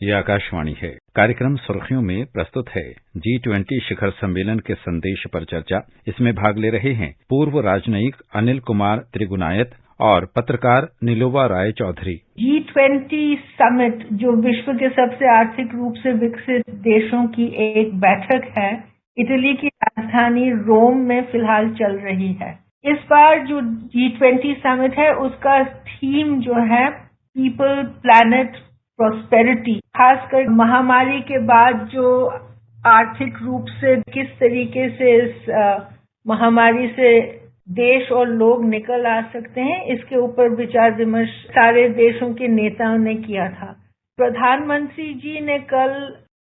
ये आकाशवाणी है। कार्यक्रम सुर्खियों में प्रस्तुत है G20 शिखर सम्मेलन के संदेश पर चर्चा। इसमें भाग ले रहे हैं पूर्व राजनयिक अनिल कुमार त्रिगुनायत और पत्रकार निलोवा राय चौधरी। G20 समिट जो विश्व के सबसे आर्थिक रूप से विकसित देशों की एक बैठक है, इटली की राजधानी रोम में फिलहाल चल रही है। इस बार जो G20 समिट है उसका थीम जो है पीपल प्लैनेट प्रॉस्पेरिटी, खासकर महामारी के बाद जो आर्थिक रूप से किस तरीके से इस महामारी से देश और लोग निकल आ सकते हैं, इसके ऊपर विचार विमर्श सारे देशों के नेताओं ने किया था। प्रधानमंत्री जी ने कल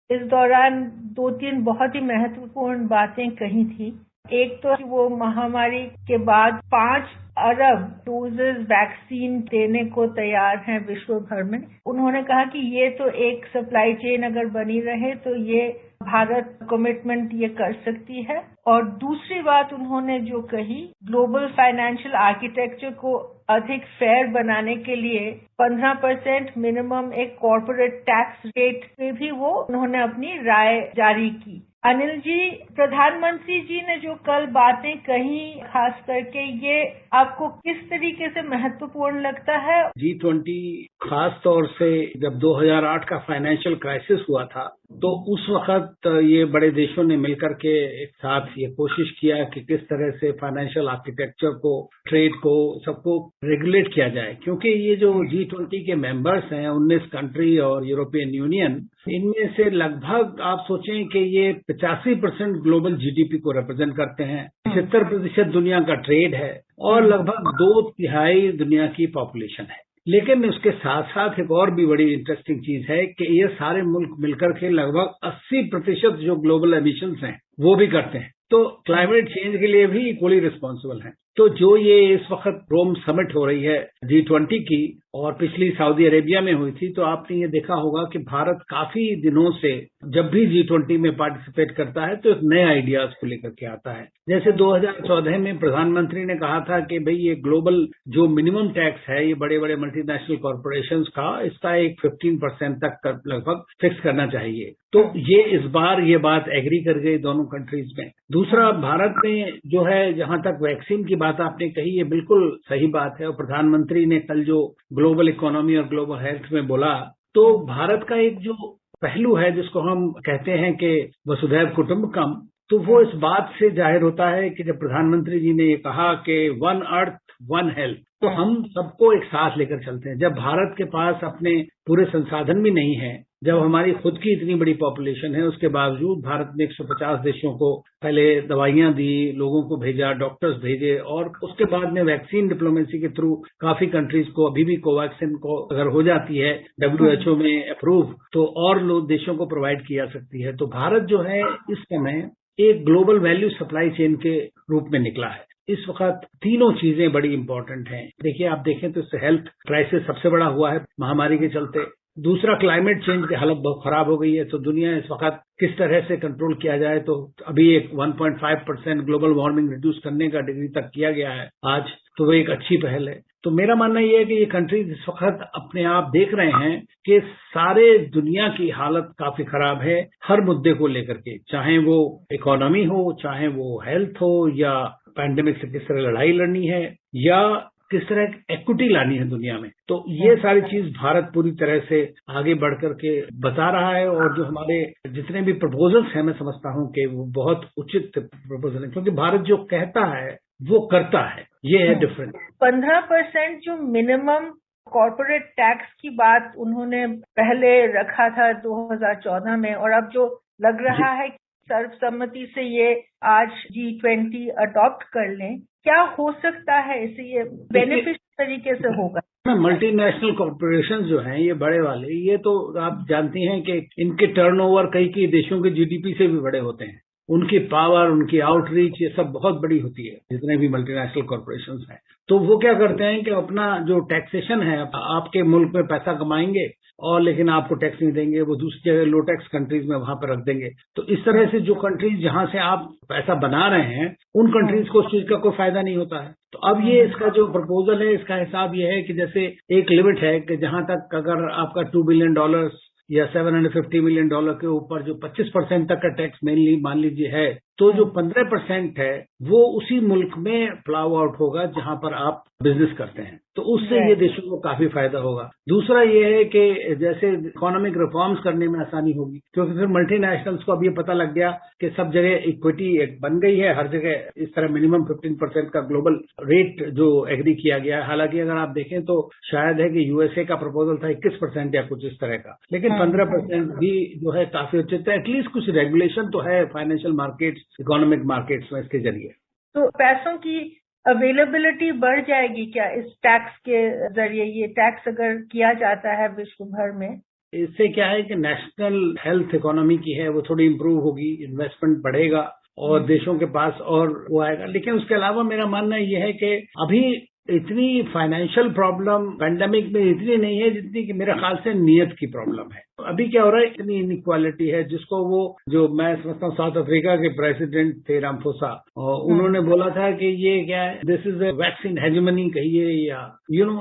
इस दौरान 2-3 बहुत ही महत्वपूर्ण बातें कही थी। एक तो वो महामारी के बाद 5 अरब डोजेज वैक्सीन देने को तैयार हैं विश्व भर में। उन्होंने कहा कि ये तो एक सप्लाई चेन अगर बनी रहे तो ये भारत कमिटमेंट ये कर सकती है। और दूसरी बात उन्होंने जो कही, ग्लोबल फाइनेंशियल आर्किटेक्चर को अधिक फेयर बनाने के लिए 15% मिनिमम एक कॉर्पोरेट टैक्स रेट पे भी वो उन्होंने अपनी राय जारी की। अनिल जी, प्रधानमंत्री जी ने जो कल बातें कही, खास करके ये आपको किस तरीके से महत्वपूर्ण लगता है? G20 खास तौर से जब 2008 का फाइनेंशियल क्राइसिस हुआ था तो उस वक्त ये बड़े देशों ने मिलकर के एक साथ ये कोशिश किया कि किस तरह से फाइनेंशियल आर्किटेक्चर को, ट्रेड को, सबको रेगुलेट किया जाए। क्योंकि ये जो G20 के मेंबर्स हैं 19 कंट्री और यूरोपियन यूनियन, इनमें से लगभग आप सोचें कि ये 85% ग्लोबल जीडीपी को रिप्रेजेंट करते हैं, 75% दुनिया का ट्रेड है और लगभग 2/3 दुनिया की पॉपुलेशन है। लेकिन उसके साथ साथ एक और भी बड़ी इंटरेस्टिंग चीज है कि ये सारे मुल्क मिलकर के लगभग 80% जो ग्लोबल एमिशंस हैं वो भी करते हैं, तो क्लाइमेट चेंज के लिए भी इक्वली रिस्पॉन्सिबल हैं। तो जो ये इस वक्त रोम समिट हो रही है G20 की और पिछली सऊदी अरेबिया में हुई थी, तो आपने ये देखा होगा कि भारत काफी दिनों से जब भी G20 में पार्टिसिपेट करता है तो एक नए आइडियाज को लेकर के आता है। जैसे 2014 में प्रधानमंत्री ने कहा था कि भाई ये ग्लोबल जो मिनिमम टैक्स है ये बड़े बड़े मल्टीनेशनल कॉर्पोरेशंस का, इसका एक 15% तक लगभग फिक्स करना चाहिए। तो ये इस बार ये बात एग्री कर गई दोनों कंट्रीज में। दूसरा, भारत में जो है, जहां तक वैक्सीन की बात आपने कही, ये बिल्कुल सही बात है और प्रधानमंत्री ने कल जो ग्लोबल इकोनॉमी और ग्लोबल हेल्थ में बोला, तो भारत का एक जो पहलू है जिसको हम कहते हैं कि वसुधैव कुटुंबकम, तो वो इस बात से जाहिर होता है कि जब प्रधानमंत्री जी ने ये कहा कि वन अर्थ वन हेल्थ, तो हम सबको एक साथ लेकर चलते हैं। जब भारत के पास अपने पूरे संसाधन भी नहीं है, जब हमारी खुद की इतनी बड़ी पॉपुलेशन है, उसके बावजूद भारत ने 150 देशों को पहले दवाइयां दी, लोगों को भेजा, डॉक्टर्स भेजे और उसके बाद में वैक्सीन डिप्लोमेसी के थ्रू काफी कंट्रीज को, अभी भी कोवैक्सीन को अगर हो जाती है WHO में अप्रूव, तो और देशों को प्रोवाइड किया सकती है। तो भारत जो है इस समय एक ग्लोबल वैल्यू सप्लाई चेन के रूप में निकला है। इस वक्त तीनों चीजें बड़ी इंपॉर्टेंट हैं। देखिए, आप देखें तो हेल्थ क्राइसिस सबसे बड़ा हुआ है महामारी के चलते। दूसरा, क्लाइमेट चेंज की हालत बहुत खराब हो गई है, तो दुनिया इस वक्त किस तरह से कंट्रोल किया जाए, तो अभी एक 1.5% ग्लोबल वार्मिंग रिड्यूस करने का डिग्री तक किया गया है आज, तो वो एक अच्छी पहल है। तो मेरा मानना यह है कि ये कंट्रीज इस वक्त अपने आप देख रहे हैं कि सारे दुनिया की हालत काफी खराब है हर मुद्दे को लेकर के, चाहे वो इकोनॉमी हो, चाहे वो हेल्थ हो, या पैंडेमिक से किस तरह लड़ाई लड़नी है, या किस तरह इक्विटी लानी है दुनिया में। तो ये सारी चीज भारत पूरी तरह से आगे बढ़ करके बता रहा है और जो हमारे जितने भी प्रपोजल्स हैं, मैं समझता हूं कि वो बहुत उचित प्रपोजल है, क्योंकि भारत जो कहता है वो करता है, ये है डिफरेंस। 15% जो मिनिमम कॉर्पोरेट टैक्स की बात उन्होंने पहले रखा था 2014 में, और अब जो लग रहा है सर्वसम्मति से ये आज G20 अडॉप्ट कर लें, क्या हो सकता है इससे ये बेनिफिशियल तरीके से होगा? मल्टीनेशनल कॉर्पोरेशन जो हैं ये बड़े वाले, ये तो आप जानती हैं कि इनके टर्नओवर कई देशों के जीडीपी से भी बड़े होते हैं। उनकी पावर, उनकी आउटरीच, ये सब बहुत बड़ी होती है जितने भी मल्टीनेशनल कॉर्पोरेशन हैं। तो वो क्या करते हैं कि अपना जो टैक्सेशन है, आपके मुल्क में पैसा कमाएंगे और लेकिन आपको टैक्स नहीं देंगे, वो दूसरी जगह लो टैक्स कंट्रीज में वहां पर रख देंगे। तो इस तरह से जो कंट्रीज जहां से आप पैसा बना रहे हैं, उन कंट्रीज को उस चीज का कोई फायदा नहीं होता है। तो अब ये इसका जो प्रपोजल है, इसका हिसाब ये है कि जैसे एक लिमिट है कि जहां तक अगर आपका $2 बिलियन या $750 मिलियन के ऊपर जो 25% तक का टैक्स मेनली मान लीजिए है, तो जो 15% है वो उसी मुल्क में प्लाव आउट होगा जहां पर आप बिजनेस करते हैं, तो उससे ये देशों को काफी फायदा होगा। दूसरा ये है कि जैसे इकोनॉमिक रिफॉर्म्स करने में आसानी होगी, क्योंकि फिर मल्टीनेशनल्स को अब ये पता लग गया कि सब जगह इक्विटी एक बन गई है, हर जगह इस तरह मिनिमम 15% का ग्लोबल रेट जो एग्री किया गया है। हालांकि अगर आप देखें तो शायद है कि यूएसए का प्रपोजल था 21% या कुछ इस तरह का, लेकिन 15% भी जो है काफी उचित है। एटलीस्ट कुछ रेगुलेशन तो है फाइनेंशियल मार्केट्स, इकोनॉमिक मार्केट्स में इसके जरिए। तो पैसों की अवेलेबिलिटी बढ़ जाएगी क्या इस टैक्स के जरिए? ये टैक्स अगर किया जाता है विश्व भर में, इससे क्या है कि नेशनल हेल्थ इकोनॉमी की है वो थोड़ी इम्प्रूव होगी, इन्वेस्टमेंट बढ़ेगा और देशों के पास और वो आएगा। लेकिन उसके अलावा मेरा मानना यह है कि अभी इतनी फाइनेंशियल प्रॉब्लम पैंडेमिक में इतनी नहीं है जितनी कि मेरे ख्याल से नीयत की प्रॉब्लम है। अभी क्या हो रहा है, इतनी इनइक्वालिटी है जिसको वो जो मैं समझता हूँ साउथ अफ्रीका के प्रेसिडेंट थे रामफोसा, उन्होंने बोला था कि ये क्या है, this is a vaccine hegemony कहिए या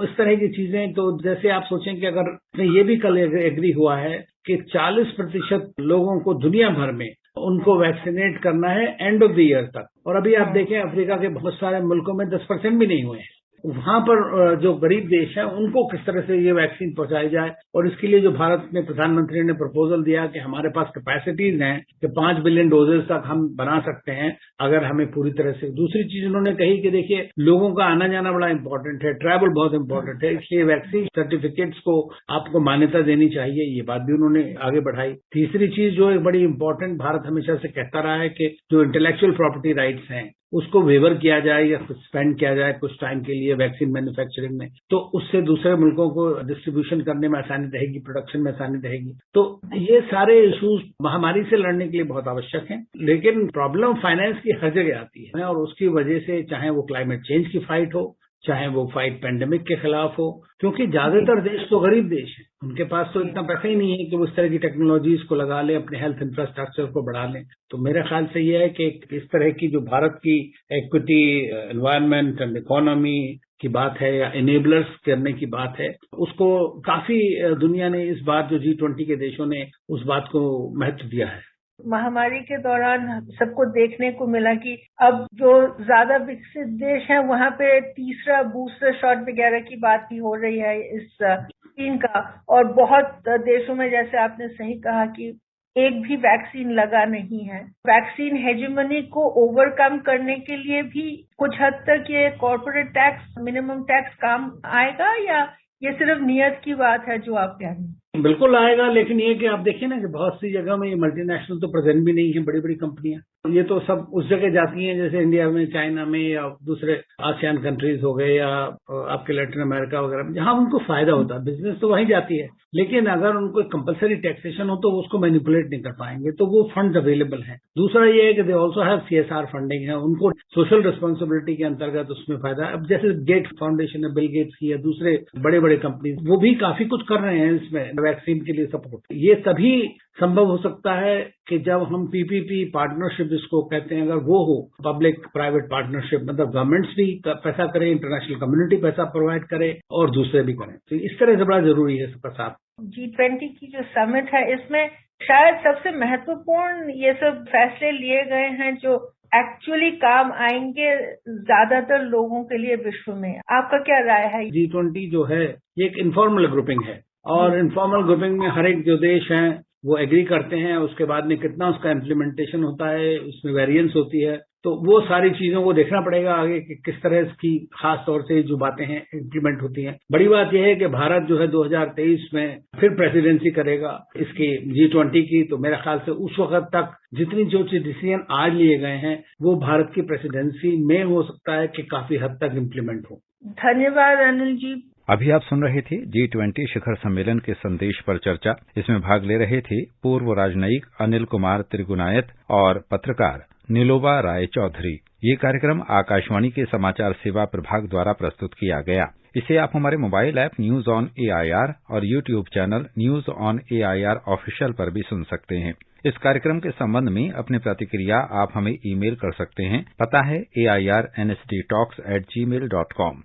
इस तरह की चीजें। तो जैसे आप सोचें कि अगर ये भी कल एग्री हुआ है कि 40% लोगों को दुनिया भर में उनको वैक्सीनेट करना है एंड ऑफ द ईयर तक, और अभी आप देखें अफ्रीका के बहुत सारे मुल्कों में 10% भी नहीं हुए हैं। वहां पर जो गरीब देश है उनको किस तरह से ये वैक्सीन पहुंचाई जाए, और इसके लिए जो भारत में प्रधानमंत्री ने प्रपोजल दिया कि हमारे पास कैपेसिटीज हैं कि 5 बिलियन डोजेज तक हम बना सकते हैं अगर हमें पूरी तरह से। दूसरी चीज उन्होंने कही कि देखिए लोगों का आना जाना बड़ा इंपॉर्टेंट है, ट्रैवल बहुत इंपॉर्टेंट है, इसलिए वैक्सीन सर्टिफिकेट्स को आपको मान्यता देनी चाहिए, ये बात भी उन्होंने आगे बढ़ाई। तीसरी चीज जो एक बड़ी इंपॉर्टेंट भारत हमेशा से कहता रहा है कि जो इंटेलेक्चुअल प्रॉपर्टी राइट्स हैं उसको वेवर किया जाए या सस्पेंड किया जाए कुछ टाइम के लिए वैक्सीन मैन्युफैक्चरिंग में, तो उससे दूसरे मुल्कों को डिस्ट्रीब्यूशन करने में आसानी रहेगी, प्रोडक्शन में आसानी रहेगी। तो ये सारे इश्यूज महामारी से लड़ने के लिए बहुत आवश्यक हैं, लेकिन प्रॉब्लम फाइनेंस की हर जगह आती है और उसकी वजह से चाहे वो क्लाइमेट चेंज की फाइट हो, चाहे वो फाइट पेंडेमिक के खिलाफ हो, क्योंकि ज्यादातर देश तो गरीब देश हैं, उनके पास तो इतना पैसा ही नहीं है कि वो इस तरह की टेक्नोलॉजीज को लगा लें, अपने हेल्थ इंफ्रास्ट्रक्चर को बढ़ा लें। तो मेरे ख्याल से ये है कि इस तरह की जो भारत की इक्विटी, एनवायरनमेंट एंड इकोनॉमी की बात है या इनेबलर्स करने की बात है, उसको काफी दुनिया ने इस बार जो G20 के देशों ने उस बात को महत्व दिया है। महामारी के दौरान सबको देखने को मिला कि अब जो ज्यादा विकसित देश हैं वहां पे तीसरा बूस्टर शॉट वगैरह की बात भी हो रही है इस वैक्सीन का, और बहुत देशों में जैसे आपने सही कहा कि एक भी वैक्सीन लगा नहीं है। वैक्सीन हेजेमनी को ओवरकम करने के लिए भी कुछ हद तक ये कॉर्पोरेट टैक्स, मिनिमम टैक्स काम आएगा या ये सिर्फ नियत की बात है जो आप कह रहे हैं? बिल्कुल आएगा, लेकिन ये कि आप देखिए ना कि बहुत सी जगह में ये मल्टीनेशनल तो प्रेजेंट भी नहीं है, बड़ी बड़ी कंपनियां, ये तो सब उस जगह जाती हैं जैसे इंडिया में, चाइना में या दूसरे आसियान कंट्रीज हो गए या आपके लैटिन अमेरिका वगैरह में, जहां उनको फायदा होता है, बिजनेस तो वहीं जाती है। लेकिन अगर उनको कंपलसरी टैक्सेशन हो तो उसको मैनिपुलेट नहीं कर पाएंगे, तो वो फंड अवेलेबल है। दूसरा ये है कि they also have CSR funding है, उनको सोशल रिस्पॉन्सिबिलिटी के अंतर्गत उसमें फायदा है। अब जैसे गेट्स फाउंडेशन है, बिल गेट्स की या दूसरे बड़े बड़े कंपनीज, वो भी काफी कुछ कर रहे हैं इसमें वैक्सीन के लिए सपोर्ट। ये तभी संभव हो सकता है कि जब हम PPP पार्टनरशिप जिसको कहते हैं, अगर वो हो, पब्लिक प्राइवेट पार्टनरशिप, मतलब गवर्नमेंट्स भी पैसा करें, इंटरनेशनल कम्युनिटी पैसा प्रोवाइड करे और दूसरे भी करें, तो इस तरह से बड़ा जरूरी है सबका साथ। G20 की जो समिट है इसमें शायद सबसे महत्वपूर्ण ये सब फैसले लिए गए हैं जो एक्चुअली काम आएंगे ज्यादातर लोगों के लिए विश्व में। आपका क्या राय है? G20 जो है ये एक इनफॉर्मल ग्रुपिंग है, और इनफॉर्मल ग्रुपिंग में हर एक जो देश हैं वो एग्री करते हैं, उसके बाद में कितना उसका इम्प्लीमेंटेशन होता है, उसमें वेरिएंस होती है, तो वो सारी चीजों को देखना पड़ेगा आगे कि किस तरह इसकी खास तौर से जो बातें हैं इम्प्लीमेंट होती हैं। बड़ी बात यह है कि भारत जो है 2023 में फिर प्रेसिडेंसी करेगा इसकी G20 की, तो मेरे ख्याल से उस वक्त तक जितनी जो डिसीजन आज लिए गए हैं वो भारत की प्रेसिडेंसी में हो सकता है कि काफी हद तक इम्प्लीमेंट हो। धन्यवाद अनिल जी। अभी आप सुन रहे थे G20 शिखर सम्मेलन के संदेश पर चर्चा। इसमें भाग ले रहे थे पूर्व राजनयिक अनिल कुमार त्रिगुनायत और पत्रकार नीलोबा राय चौधरी। ये कार्यक्रम आकाशवाणी के समाचार सेवा प्रभाग द्वारा प्रस्तुत किया गया। इसे आप हमारे mobile app news on AIR और YouTube channel news on AIR official पर भी सुन सकते हैं। इस कार्यक्रम के संबंध में अपनी प्रतिक्रिया आप हमें ईमेल कर सकते हैं। पता है AIRNSDtalks@gmail.com।